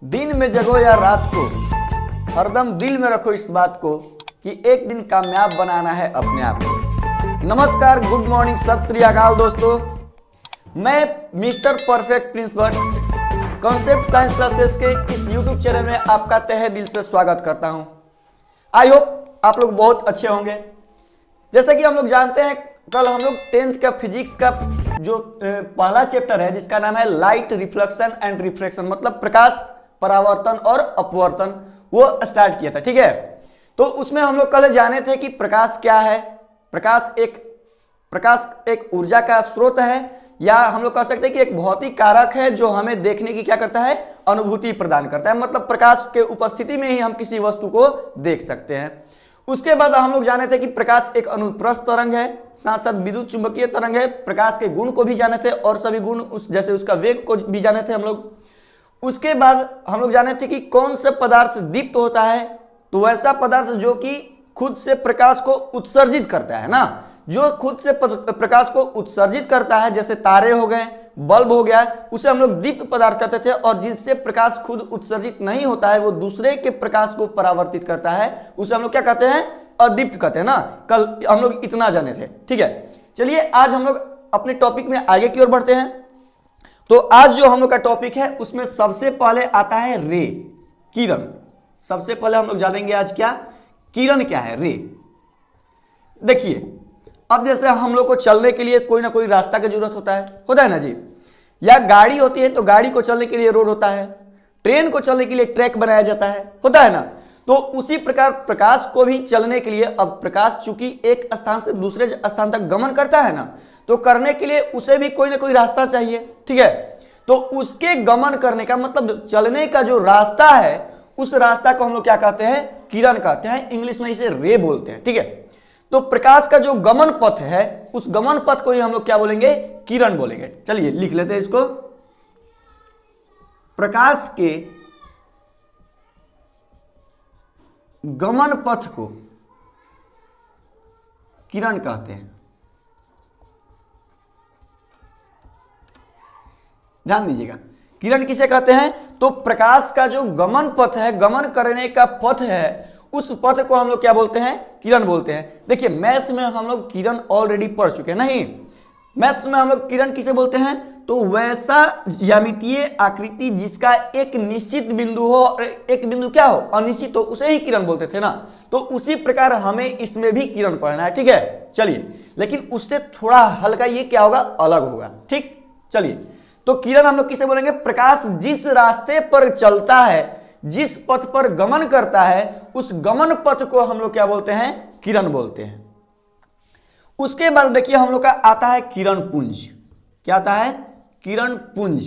दिन में जगो या रात को, हरदम दिल में रखो इस बात को कि एक दिन कामयाब बनाना है अपने आप को। नमस्कार, गुड मॉर्निंग, सत श्री अकाल दोस्तों। मैं mister perfect Prince Bhatt concept science classes के इस यूट्यूब चैनल में आपका तहे दिल से स्वागत करता हूं। आई होप आप लोग बहुत अच्छे होंगे। जैसा कि हम लोग जानते हैं, कल हम लोग 10th का फिजिक्स का जो पहला चैप्टर है जिसका नाम है लाइट रिफ्लेक्शन एंड रिफ्रैक्शन, मतलब प्रकाश परावर्तन और अपवर्तन, वो स्टार्ट किया था। ठीक है, तो उसमें हम लोग कल जाने थे कि प्रकाश क्या है। प्रकाश एक ऊर्जा का स्रोत है, या हम लोग कह सकते हैं कि एक भौतिक कारक है जो हमें देखने की क्या करता है, अनुभूति प्रदान करता है। मतलब प्रकाश के उपस्थिति में ही हम किसी वस्तु को देख सकते हैं। उसके बाद हम लोग जाने थे कि प्रकाश एक अनुप्रस्थ तरंग है, साथ साथ विद्युत चुंबकीय तरंग है। प्रकाश के गुण को भी जाने थे और सभी गुण जैसे उसका वेग को भी जाने थे हम लोग। उसके बाद हम लोग जाने थे कि कौन सा पदार्थ दीप्त होता है, तो वैसा पदार्थ जो कि खुद से प्रकाश को उत्सर्जित करता है ना, जो खुद से प्रकाश को उत्सर्जित करता है, जैसे तारे हो गए, बल्ब हो गया, उसे हम लोग दीप्त पदार्थ कहते थे। और जिससे प्रकाश खुद उत्सर्जित नहीं होता है, वो दूसरे के प्रकाश को परावर्तित करता है, उसे हम लोग क्या कहते हैं, अदीप्त कहते हैं ना। कल हम लोग इतना जाने थे। ठीक है, चलिए आज हम लोग अपने टॉपिक में आगे की ओर बढ़ते हैं। तो आज जो हम लोग का टॉपिक है उसमें सबसे पहले आता है रे, किरण। सबसे पहले हम लोग जानेंगे आज क्या, किरण क्या है, रे। देखिए, अब जैसे हम लोग को चलने के लिए कोई ना कोई रास्ता की जरूरत होता है ना जी, या गाड़ी होती है तो गाड़ी को चलने के लिए रोड होता है, ट्रेन को चलने के लिए ट्रैक बनाया जाता है, होता है ना। तो उसी प्रकार प्रकाश को भी चलने के लिए, अब प्रकाश चूंकि एक स्थान से दूसरे स्थान तक गमन करता है ना, तो करने के लिए उसे भी कोई ना कोई रास्ता चाहिए। ठीक है, तो उसके गमन करने का मतलब चलने का जो रास्ता है, उस रास्ता को हम लोग क्या कहते हैं, किरण कहते हैं। इंग्लिश में इसे रे बोलते हैं। ठीक है, तो प्रकाश का जो गमन पथ है, उस गमन पथ को ही हम लोग क्या बोलेंगे, किरण बोलेंगे। चलिए लिख लेते हैं इसको। प्रकाश के गमन पथ को किरण कहते हैं। ध्यान दीजिएगा, किरण किसे कहते हैं, तो प्रकाश का जो गमन पथ है, गमन करने का पथ है, उस पथ को हम लोग क्या बोलते हैं, किरण बोलते हैं। देखिए, मैथ में हम लोग किरण ऑलरेडी पढ़ चुके हैं। नहीं, मैथ्स में हम लोग किरण किसे बोलते हैं, तो वैसा ज्यामितीय आकृति जिसका एक निश्चित बिंदु हो और एक बिंदु क्या हो, अनिश्चित हो, उसे ही किरण बोलते थे ना। तो उसी प्रकार हमें इसमें भी किरण पढ़ना है। ठीक है, चलिए, लेकिन उससे थोड़ा हल्का ये क्या होगा, अलग होगा। ठीक, चलिए, तो किरण हम लोग किसे बोलेंगे, प्रकाश जिस रास्ते पर चलता है, जिस पथ पर गमन करता है, उस गमन पथ को हम लोग क्या बोलते हैं, किरण बोलते हैं। उसके बाद देखिए हम लोग का आता है किरण पुंज। क्या आता है, किरण पुंज,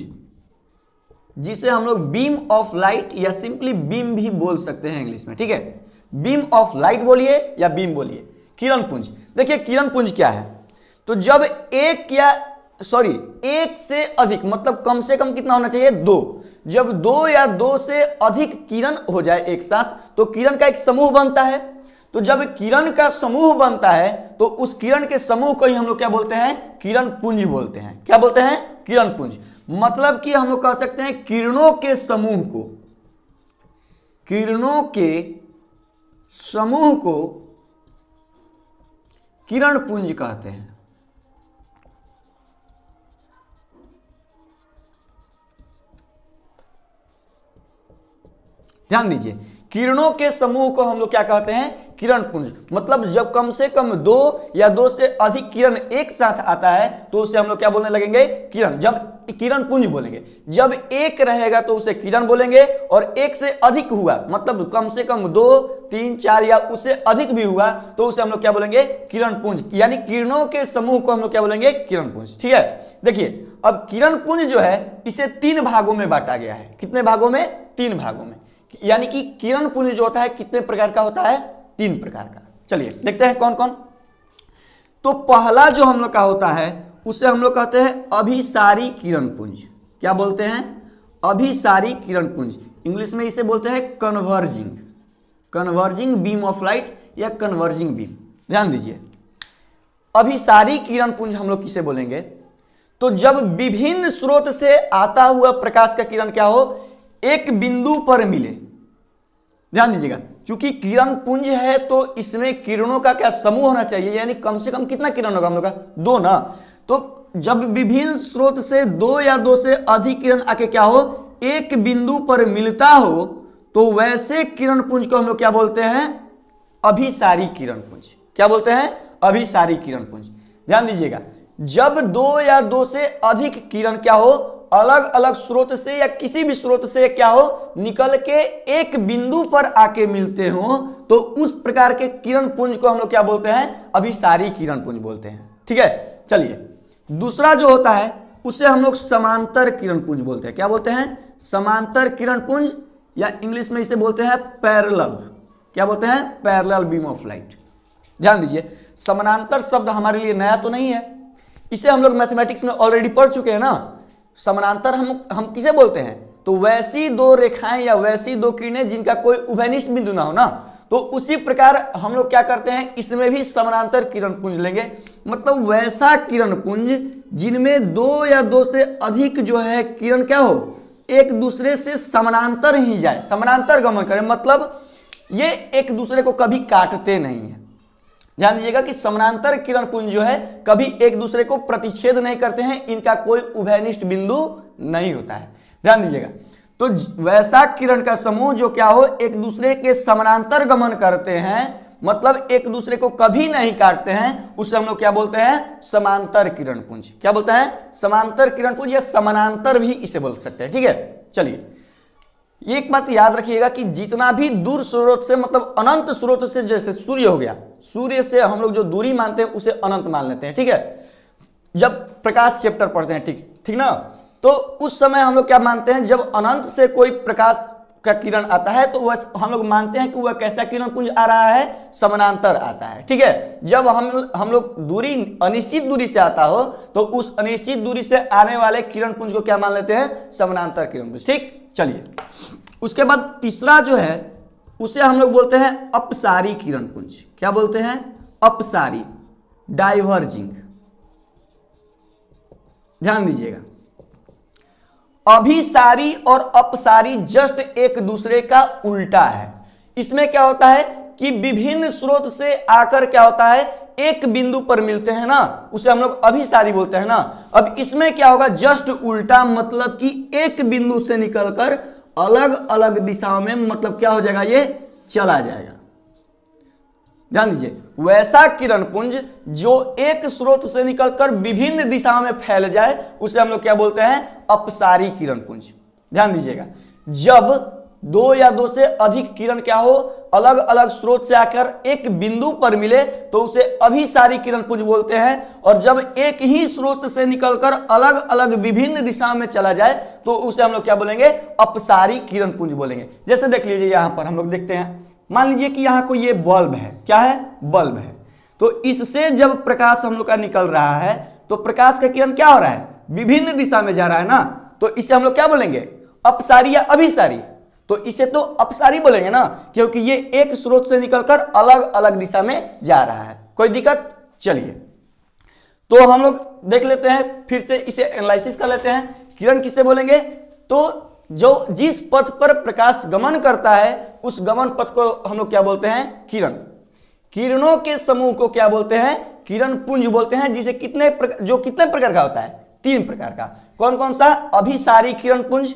जिसे हम लोग बीम ऑफ लाइट या सिंपली बीम भी बोल सकते हैं इंग्लिश में। ठीक है, बीम ऑफ लाइट बोलिए या बीम बोलिए, किरण पुंज। देखिए किरण पुंज क्या है, तो जब एक से अधिक, मतलब कम से कम कितना होना चाहिए, दो। जब दो या दो से अधिक किरण हो जाए एक साथ, तो किरण का एक समूह बनता है। तो जब किरण का समूह बनता है, तो उस किरण के समूह को ही हम लोग क्या बोलते हैं, किरण पुंज बोलते हैं। क्या बोलते हैं, किरण पुंज। मतलब कि हम लोग कह सकते हैं किरणों के समूह को किरण पुंज कहते हैं। ध्यान दीजिए, किरणों के समूह को हम लोग क्या कहते हैं, किरण पुंज। मतलब जब कम से कम दो या दो से अधिक किरण एक साथ आता है, तो उसे हम लोग क्या बोलने लगेंगे, किरण। जब किरण पुंज बोलेंगे, जब एक रहेगा तो उसे किरण बोलेंगे, और एक से अधिक हुआ, मतलब कम से कम 2, 3, 4 या उससे अधिक भी हुआ, तो उसे हम लोग क्या बोलेंगे, किरण पुंज। यानी किरणों के समूह को हम लोग क्या बोलेंगे, किरण पुंज। ठीक है, देखिए अब किरण पुंज जो है, इसे 3 भागों में बांटा गया है। कितने भागों में, 3 भागों में। यानी कि किरण पुंज जो होता है कितने प्रकार का होता है, 3 प्रकार का। चलिए देखते हैं कौन कौन। तो पहला जो हम लोग का होता है, उसे हम लोग कहते हैं अभिसारी किरण पुंज। क्या बोलते हैं, अभिसारी किरण पुंज। इंग्लिश में इसे बोलते हैं कन्वर्जिंग बीम ऑफ लाइट या कन्वर्जिंग बीम। ध्यान दीजिए, अभिसारी किरण पुंज हम लोग किसे बोलेंगे, तो जब विभिन्न स्रोत से आता हुआ प्रकाश का किरण क्या हो, एक बिंदु पर मिले, ध्यान दीजिएगा, चूंकि किरण पुंज है तो इसमें किरणों का क्या समूह होना चाहिए, यानी कम से कम कितना किरण होगा हम लोग का, 2 ना। तो जब विभिन्न स्रोत से 2 या 2 से अधिक किरण आके क्या हो, एक बिंदु पर मिलता हो, तो वैसे किरण पुंज को हम लोग क्या बोलते हैं, अभिसारी किरण पुंज। क्या बोलते हैं, अभिसारी किरण पुंज। ध्यान दीजिएगा, जब 2 या 2 से अधिक किरण क्या हो, अलग अलग स्रोत से या किसी भी स्रोत से क्या हो, निकल के एक बिंदु पर आके मिलते हो, तो उस प्रकार के किरण पुंज को हम लोग क्या बोलते हैं, अभिसारी किरण पुंज बोलते हैं। ठीक है, चलिए दूसरा जो होता है उसे हम लोग समांतर किरण पुंज बोलते हैं। क्या बोलते हैं, समांतर किरण पुंज, या इंग्लिश में इसे बोलते हैं पैरेलल। क्या बोलते हैं, पैरेलल बीम ऑफ लाइट। ध्यान दीजिए, समानांतर शब्द हमारे लिए नया तो नहीं है, इसे हम लोग मैथमेटिक्स में ऑलरेडी पढ़ चुके हैं ना। समानांतर हम किसे बोलते हैं, तो वैसी 2 रेखाएं या वैसी 2 किरणें जिनका कोई उभयनिष्ठ बिंदु ना हो ना, तो उसी प्रकार हम लोग क्या करते हैं, इसमें भी समानांतर किरण पुंज लेंगे। मतलब वैसा किरण पुंज जिनमें 2 या 2 से अधिक जो है किरण क्या हो, एक दूसरे से समानांतर ही जाए, समानांतर गमन करें, मतलब ये एक दूसरे को कभी काटते नहीं है। ध्यान दीजिएगा कि समानांतर किरण पुंज जो है कभी एक दूसरे को प्रतिच्छेद नहीं करते हैं, इनका कोई उभयनिष्ठ बिंदु नहीं होता है। ध्यान दीजिएगा, तो वैसा किरण का समूह जो क्या हो, एक दूसरे के समानांतर गमन करते हैं, मतलब एक दूसरे को कभी नहीं काटते हैं, उसे हम लोग क्या बोलते हैं, समांतर किरण पुंज। क्या बोलते हैं, समांतर किरण पुंज, या समानांतर भी इसे बोल सकते हैं। ठीक है, चलिए एक बात याद रखिएगा कि जितना भी दूर स्रोत से, मतलब अनंत स्रोत से, जैसे सूर्य हो गया, सूर्य से हम लोग जो दूरी मानते हैं उसे अनंत मान लेते हैं। ठीक है, जब प्रकाश चैप्टर पढ़ते हैं, ठीक ना, तो उस समय हम लोग क्या मानते हैं, जब अनंत से कोई प्रकाश का किरण आता है तो वह हम लोग मानते हैं कि वह कैसा किरण पुंज आ रहा है, समानांतर आता है। ठीक है, जब हम लोग दूरी अनिश्चित दूरी से आता हो तो उस अनिश्चित दूरी से आने वाले किरण पुंज को क्या मान लेते हैं, समानांतर किरण पुंज। ठीक, चलिए उसके बाद तीसरा जो है उसे हम लोग बोलते हैं अपसारी किरण पुंज। क्या बोलते हैं, अपसारी, डाइवर्जिंग। ध्यान दीजिएगा, अभिसारी और अपसारी जस्ट एक दूसरे का उल्टा है। इसमें क्या होता है कि विभिन्न स्रोत से आकर क्या होता है, एक बिंदु पर मिलते हैं ना, उसे हम लोग अभिसारी बोलते हैं ना। अब इसमें क्या होगा, जस्ट उल्टा, मतलब कि एक बिंदु से निकलकर अलग अलग दिशाओं में, मतलब क्या हो जाएगा, ये चला जाएगा। ध्यान दीजिए, वैसा किरण पुंज जो एक स्रोत से निकलकर विभिन्न दिशाओं में फैल जाए उसे हम लोग क्या बोलते हैं, अपसारी किरण पुंज। ध्यान दीजिएगा, जब 2 या 2 से अधिक किरण क्या हो, अलग अलग स्रोत से आकर एक बिंदु पर मिले तो उसे अभिसारी किरण पुंज बोलते हैं। और जब एक ही स्रोत से निकलकर अलग अलग विभिन्न दिशाओं में चला जाए तो उसे हम लोग क्या बोलेंगे, अपसारी किरण पुंज बोलेंगे। जैसे देख लीजिए, यहां पर हम लोग देखते हैं, मान लीजिए कि यहां कोई ये बल्ब है, क्या है, बल्ब है, तो इससे जब प्रकाश हम लोग का निकल रहा है तो प्रकाश का किरण क्या हो रहा है, विभिन्न दिशा में जा रहा है ना, तो इसे हम लोग क्या बोलेंगे, अपसारी या अभिसारी। तो इसे तो अपसारी बोलेंगे ना, क्योंकि ये एक स्रोत से निकलकर अलग अलग दिशा में जा रहा है। कोई दिक्कत, चलिए तो हम लोग देख लेते हैं, फिर से इसे एनालिसिस कर लेते हैं। किरण किससे बोलेंगे, तो जो जिस पथ पर प्रकाश गमन करता है उस गमन पथ को हम लोग क्या बोलते हैं, किरण। किरणों के समूह को क्या बोलते हैं, किरण पुंज बोलते हैं, जिसे कितने प्रकार का होता है, 3 प्रकार का। कौन कौन सा, अभिसारी किरण पुंज,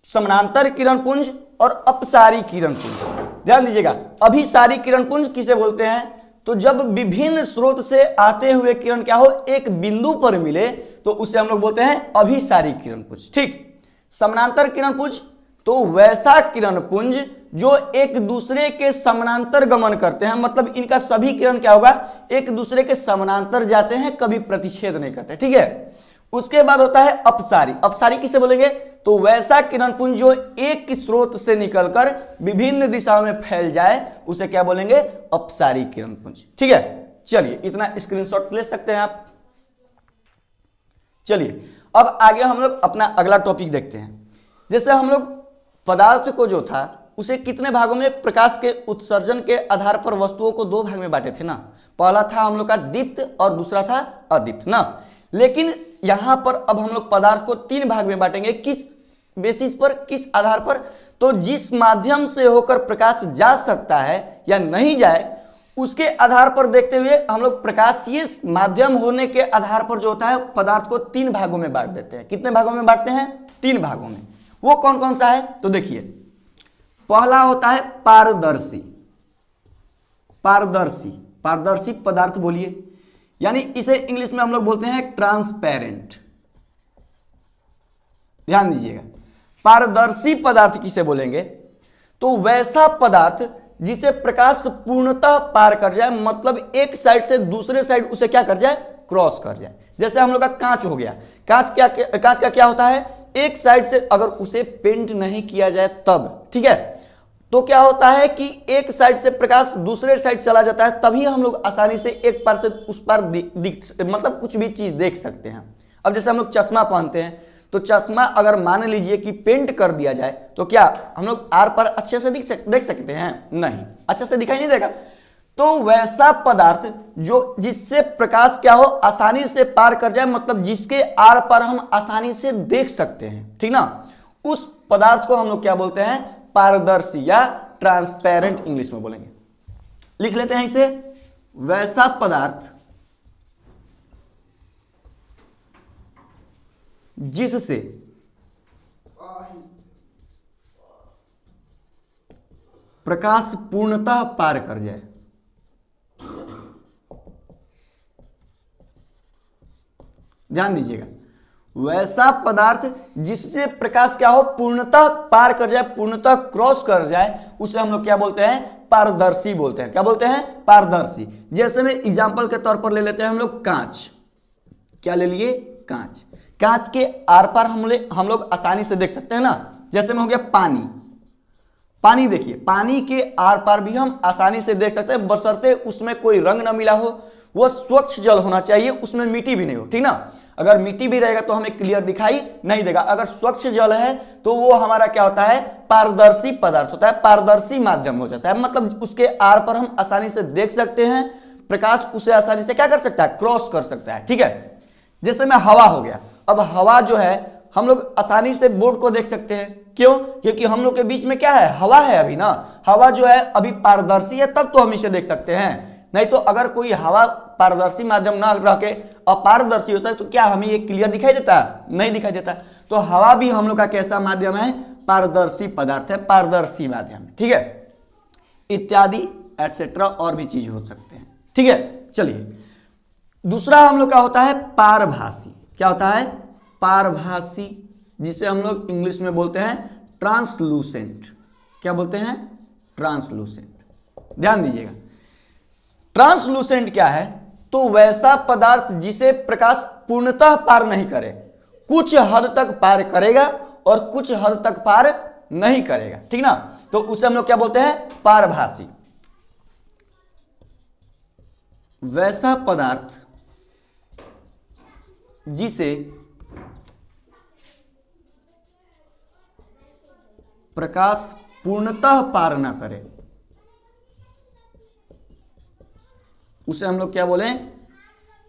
समानांतर किरण पुंज और अपसारी किरण पुंज। ध्यान दीजिएगा, अभिसारी किरण पुंज किसे बोलते हैं, तो जब विभिन्न स्रोत से आते हुए किरण क्या हो, एक बिंदु पर मिले तो उसे हम लोग बोलते हैं अभिसारी किरण पुंज। ठीक, समानांतर किरण पुंज, तो वैसा किरण पुंज जो एक दूसरे के समानांतर गमन करते हैं, मतलब इनका सभी किरण क्या होगा, एक दूसरे के समानांतर जाते हैं, कभी प्रतिच्छेद नहीं करते। ठीक है, उसके बाद होता है अपसारी। अपसारी किसे बोलेंगे, तो वैसा किरण पुंज जो एक स्रोत से निकलकर विभिन्न दिशाओं में फैल जाए उसे क्या बोलेंगे, अपसारी किरण पुंज। ठीक है, चलिए इतना स्क्रीनशॉट ले सकते हैं आप। चलिए अब आगे हम लोग अपना अगला टॉपिक देखते हैं। जैसे हम लोग पदार्थ को जो था उसे कितने भागों में प्रकाश के उत्सर्जन के आधार पर वस्तुओं को 2 भाग में बांटे थे ना। पहला था हम लोग का दीप्त और दूसरा था अदीप्त ना। लेकिन यहां पर अब हम लोग पदार्थ को 3 भाग में बांटेंगे। किस बेसिस पर, किस आधार पर? तो जिस माध्यम से होकर प्रकाश जा सकता है या नहीं जाए उसके आधार पर देखते हुए हम लोग प्रकाशीय माध्यम होने के आधार पर जो होता है पदार्थ को 3 भागों में बांट देते हैं। कितने भागों में बांटते हैं? 3 भागों में। वो कौन कौन सा है? तो देखिए, पहला होता है पारदर्शी। पारदर्शी, पारदर्शी पदार्थ बोलिए, यानी इसे इंग्लिश में हम लोग बोलते हैं ट्रांसपेरेंट। ध्यान दीजिएगा, पारदर्शी पदार्थ किसे बोलेंगे? तो वैसा पदार्थ जिसे प्रकाश पूर्णतः पार कर जाए, मतलब एक साइड से दूसरे साइड उसे क्या कर जाए? क्रॉस कर जाए। जैसे हम लोग का कांच हो गया, कांच का क्या होता है? एक साइड से अगर उसे पेंट नहीं किया जाए तब, ठीक है, तो क्या होता है कि एक साइड से प्रकाश दूसरे साइड चला जाता है, तभी हम लोग आसानी से एक पार से उस पार मतलब कुछ भी चीज देख सकते हैं। अब जैसे हम लोग चश्मा पहनते हैं, तो चश्मा अगर मान लीजिए कि पेंट कर दिया जाए तो क्या हम लोग आर पार अच्छे से देख सकते हैं? नहीं, अच्छे से दिखाई नहीं देगा। तो वैसा पदार्थ जो जिससे प्रकाश क्या हो, आसानी से पार कर जाए, मतलब जिसके आर पार हम आसानी से देख सकते हैं, ठीक ना, उस पदार्थ को हम लोग क्या बोलते हैं? पारदर्शी या ट्रांसपेरेंट इंग्लिश में बोलेंगे। लिख लेते हैं इसे, वैसा पदार्थ जिससे प्रकाश पूर्णतः पार कर जाए। ध्यान दीजिएगा, वैसा पदार्थ जिससे प्रकाश क्या हो, पूर्णतः पार कर जाए, पूर्णतः क्रॉस कर जाए, उसे हम लोग क्या बोलते हैं? पारदर्शी बोलते हैं। क्या बोलते हैं? पारदर्शी। जैसे में एग्जांपल के तौर पर ले लेते हैं हम लोग कांच। क्या ले लिए? कांच। कांच के आर पार हम लोग आसानी से देख सकते हैं ना। जैसे में हो गया पानी। पानी देखिए, पानी के आर पार भी हम आसानी से देख सकते हैं, बशर्ते उसमें कोई रंग ना मिला हो, वो स्वच्छ जल होना चाहिए, उसमें मिट्टी भी नहीं हो, ठीक ना। अगर मिट्टी भी रहेगा तो हमें क्लियर दिखाई नहीं देगा। अगर स्वच्छ जल है तो वो हमारा क्या होता है? पारदर्शी पदार्थ होता है, पारदर्शी माध्यम हो जाता है, मतलब उसके आर पर हम आसानी से देख सकते हैं, प्रकाश उसे आसानी से क्या कर सकता है? क्रॉस कर सकता है, ठीक है। जैसे में हवा हो गया। अब हवा जो है हम लोग आसानी से बोर्ड को देख सकते हैं, क्यों? क्योंकि हम लोग के बीच में क्या है? हवा है अभी ना। हवा जो है अभी पारदर्शी है, तब तो हम इसे देख सकते हैं, नहीं तो अगर कोई हवा पारदर्शी माध्यम ना रह के अपारदर्शी होता है तो क्या हमें ये क्लियर दिखाई देता? नहीं दिखाई देता। तो हवा भी हम लोग का कैसा माध्यम है? पारदर्शी पदार्थ है, पारदर्शी माध्यम, ठीक है। इत्यादि एटसेट्रा और भी चीज हो सकते हैं, ठीक है। चलिए, दूसरा हम लोग का होता है पारभासी। क्या होता है? पारभासी, जिसे हम लोग इंग्लिश में बोलते हैं ट्रांसलूसेंट। क्या बोलते हैं? ट्रांसलूसेंट। ध्यान दीजिएगा, ट्रांसलूसेंट क्या है? तो वैसा पदार्थ जिसे प्रकाश पूर्णतः पार नहीं करे, कुछ हद तक पार करेगा और कुछ हद तक पार नहीं करेगा, ठीक ना, तो उसे हम लोग क्या बोलते हैं? पारभासी। वैसा पदार्थ जिसे प्रकाश पूर्णतः पार ना करे, उसे हम लोग क्या बोलें?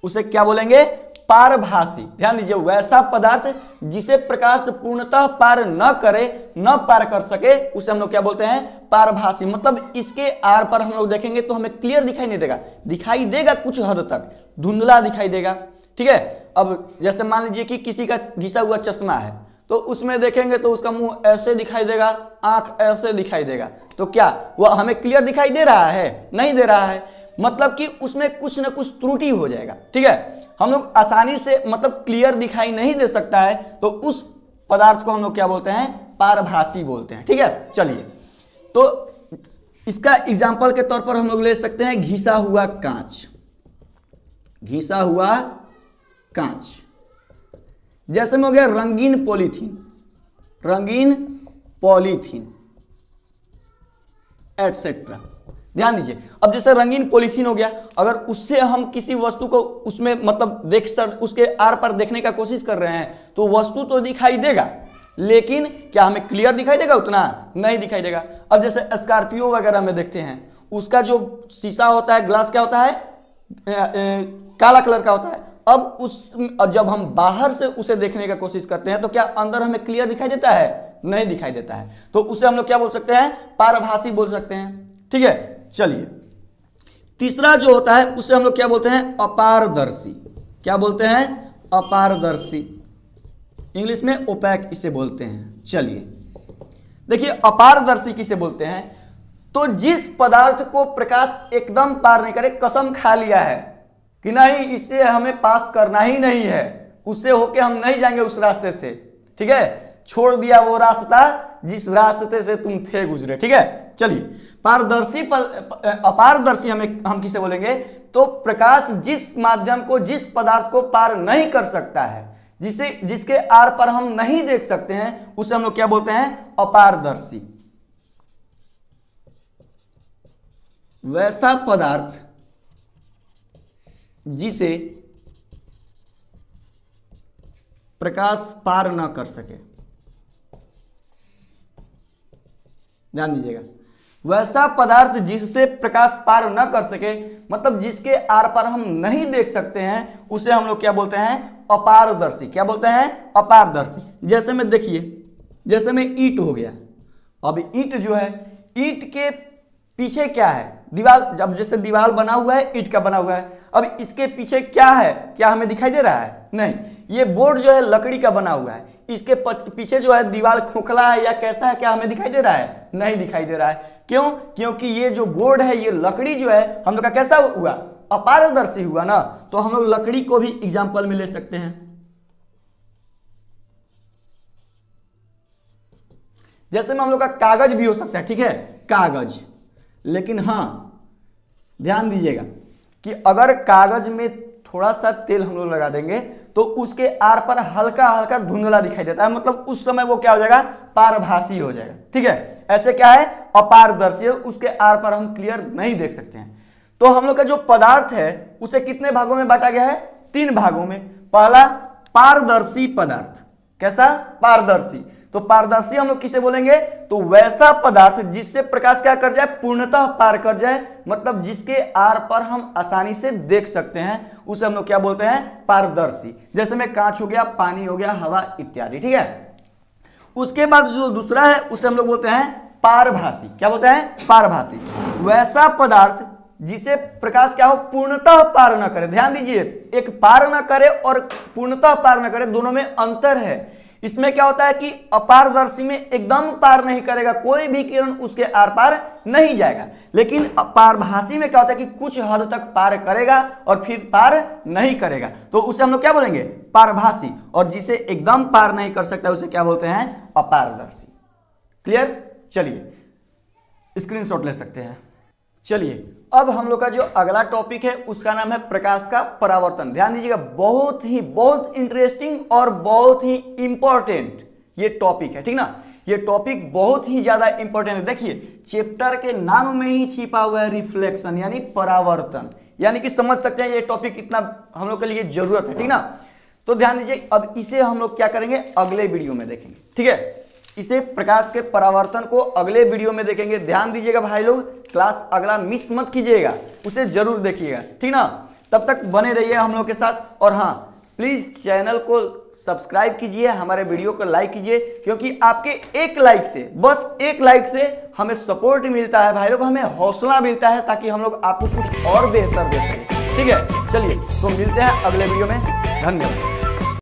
उसे क्या बोलेंगे? पारभासी। ध्यान दीजिए, वैसा पदार्थ जिसे प्रकाश पूर्णतः पार न करे, न पार कर सके, उसे हम लोग क्या बोलते हैं? पारभासी। मतलब इसके आर पर हम लोग देखेंगे तो हमें क्लियर दिखाई नहीं देगा, दिखाई देगा कुछ हद तक, धुंधला दिखाई देगा, ठीक है। अब जैसे मान लीजिए कि किसी का घिसा हुआ चश्मा है, तो उसमें देखेंगे तो उसका मुंह ऐसे दिखाई देगा, आंख ऐसे दिखाई देगा, तो क्या वो हमें क्लियर दिखाई दे रहा है? नहीं दे रहा है, मतलब कि उसमें कुछ ना कुछ त्रुटि हो जाएगा, ठीक है। हम लोग आसानी से मतलब क्लियर दिखाई नहीं दे सकता है, तो उस पदार्थ को हम लोग क्या बोलते हैं? पारभासी बोलते हैं, ठीक है। चलिए, तो इसका एग्जाम्पल के तौर पर हम लोग ले सकते हैं घिसा हुआ कांच। घिसा हुआ कांच। जैसे में हो गया रंगीन पॉलीथीन, रंगीन पॉलीथीन एटसेट्रा। ध्यान दीजिए, अब जैसे रंगीन पॉलीथीन हो गया, अगर उससे हम किसी वस्तु को उसमें मतलब उसके आर पार देखने का कोशिश कर रहे हैं, तो वस्तु तो दिखाई देगा, लेकिन क्या हमें क्लियर दिखाई देगा? उतना नहीं दिखाई देगा। अब जैसे स्कॉर्पियो वगैरह में देखते हैं, उसका जो शीशा होता है, ग्लास क्या होता है? काला कलर का होता है, अब जब हम बाहर से उसे देखने की कोशिश करते हैं तो क्या अंदर हमें क्लियर दिखाई देता है? नहीं दिखाई देता है। तो उसे हम लोग क्या बोल सकते हैं? पारभासी बोल सकते हैं। ठीक है, चलिए तीसरा जो होता है उसे हम लोग क्या बोलते हैं? अपारदर्शी। क्या बोलते हैं? अपारदर्शी। इंग्लिश में ओपैक इसे बोलते हैं। चलिए देखिए अपारदर्शी किसे बोलते हैं? तो जिस पदार्थ को प्रकाश एकदम पार नहीं करे, कसम खा लिया है कि नहीं इससे हमें पास करना ही नहीं है, उससे होके हम नहीं जाएंगे उस रास्ते से, ठीक है, छोड़ दिया वो रास्ता जिस रास्ते से तुम थे गुजरे। ठीक है, चलिए पारदर्शी अपारदर्शी हम किसे बोलेंगे? तो प्रकाश जिस माध्यम को, जिस पदार्थ को पार नहीं कर सकता है, जिसके आर पर हम नहीं देख सकते हैं, उसे हम लोग क्या बोलते हैं? अपारदर्शी। वैसा पदार्थ जिसे प्रकाश पार न कर सके, ध्यान दीजिएगा, वैसा पदार्थ जिससे प्रकाश पार न कर सके, मतलब जिसके आर पार हम नहीं देख सकते हैं, उसे हम लोग क्या बोलते हैं? अपारदर्शी। क्या बोलते हैं? अपारदर्शी। जैसे में देखिए, जैसे में ईंट हो गया। अब ईंट जो है, ईंट के पीछे क्या है? दीवार। जब जैसे दीवार बना हुआ है, ईंट का बना हुआ है, अब इसके पीछे क्या है? क्या हमें दिखाई दे रहा है? नहीं। ये बोर्ड जो है लकड़ी का बना हुआ है, इसके पीछे जो है दीवार खोखला है या कैसा है, क्या हमें दिखाई दे रहा है? नहीं दिखाई दे रहा है। क्यों? क्योंकि ये जो बोर्ड है, ये लकड़ी जो है हम लोग का कैसा हुआ? अपारदर्शी हुआ ना। तो हम लोग लकड़ी को भी एग्जाम्पल में ले सकते हैं। जैसे में हम लोग का कागज भी हो सकता है, ठीक है, कागज। लेकिन हां ध्यान दीजिएगा कि अगर कागज में थोड़ा सा तेल हम लोग लगा देंगे तो उसके आर पर हल्का हल्का धुंधला दिखाई देता है, मतलब उस समय वो क्या हो जाएगा? पारभासी हो जाएगा। ठीक है, ऐसे क्या है? अपारदर्शी है, उसके आर पर हम क्लियर नहीं देख सकते हैं। तो हम लोग का जो पदार्थ है उसे कितने भागों में बांटा गया है? 3 भागों में। पहला पारदर्शी पदार्थ। कैसा? पारदर्शी। तो पारदर्शी हम लोग किसे बोलेंगे? तो वैसा पदार्थ जिससे प्रकाश क्या कर जाए? पूर्णतः पार कर जाए, मतलब जिसके आर पर हम आसानी से देख सकते हैं, उसे हम लोग क्या बोलते हैं? पारदर्शी। जैसे में कांच हो गया, पानी हो गया, हवा इत्यादि। ठीक है, उसके बाद जो दूसरा है उसे हम लोग बोलते हैं पारभासी। क्या बोलते हैं? पारभासी। वैसा पदार्थ जिसे प्रकाश क्या हो? पूर्णतः पार न करे। ध्यान दीजिए, एक पार न करे और पूर्णतः पार न करे, दोनों में अंतर है। इसमें क्या होता है कि अपारदर्शी में एकदम पार नहीं करेगा, कोई भी किरण उसके आर पार नहीं जाएगा। लेकिन पारभासी में क्या होता है कि कुछ हद तक पार करेगा और फिर पार नहीं करेगा, तो उसे हम लोग क्या बोलेंगे? पारभासी। और जिसे एकदम पार नहीं कर सकता उसे क्या बोलते हैं? अपारदर्शी। क्लियर? चलिए स्क्रीनशॉट ले सकते हैं। चलिए अब हम लोग का जो अगला टॉपिक है उसका नाम है प्रकाश का परावर्तन। ध्यान दीजिएगा, बहुत इंटरेस्टिंग और बहुत ही इंपॉर्टेंट ये टॉपिक है, ठीक ना। ये टॉपिक बहुत ही ज्यादा इंपॉर्टेंट है। देखिए चैप्टर के नाम में ही छिपा हुआ है रिफ्लेक्शन, यानी परावर्तन, यानी कि समझ सकते हैं ये टॉपिक कितना हम लोग के लिए जरूरत है, ठीक ना। तो ध्यान दीजिए, अब इसे हम लोग क्या करेंगे? अगले वीडियो में देखेंगे, ठीक है। इसे प्रकाश के परावर्तन को अगले वीडियो में देखेंगे। ध्यान दीजिएगा भाई लोग, क्लास अगला मिस मत कीजिएगा, उसे जरूर देखिएगा, ठीक ना। तब तक बने रहिए हम लोग के साथ। और हाँ, प्लीज चैनल को सब्सक्राइब कीजिए, हमारे वीडियो को लाइक कीजिए, क्योंकि आपके एक लाइक से, बस एक लाइक से हमें सपोर्ट मिलता है भाई लोग, हमें हौसला मिलता है, ताकि हम लोग आपको कुछ और बेहतर दे सकें, ठीक है। चलिए तो मिलते हैं अगले वीडियो में। धन्यवाद।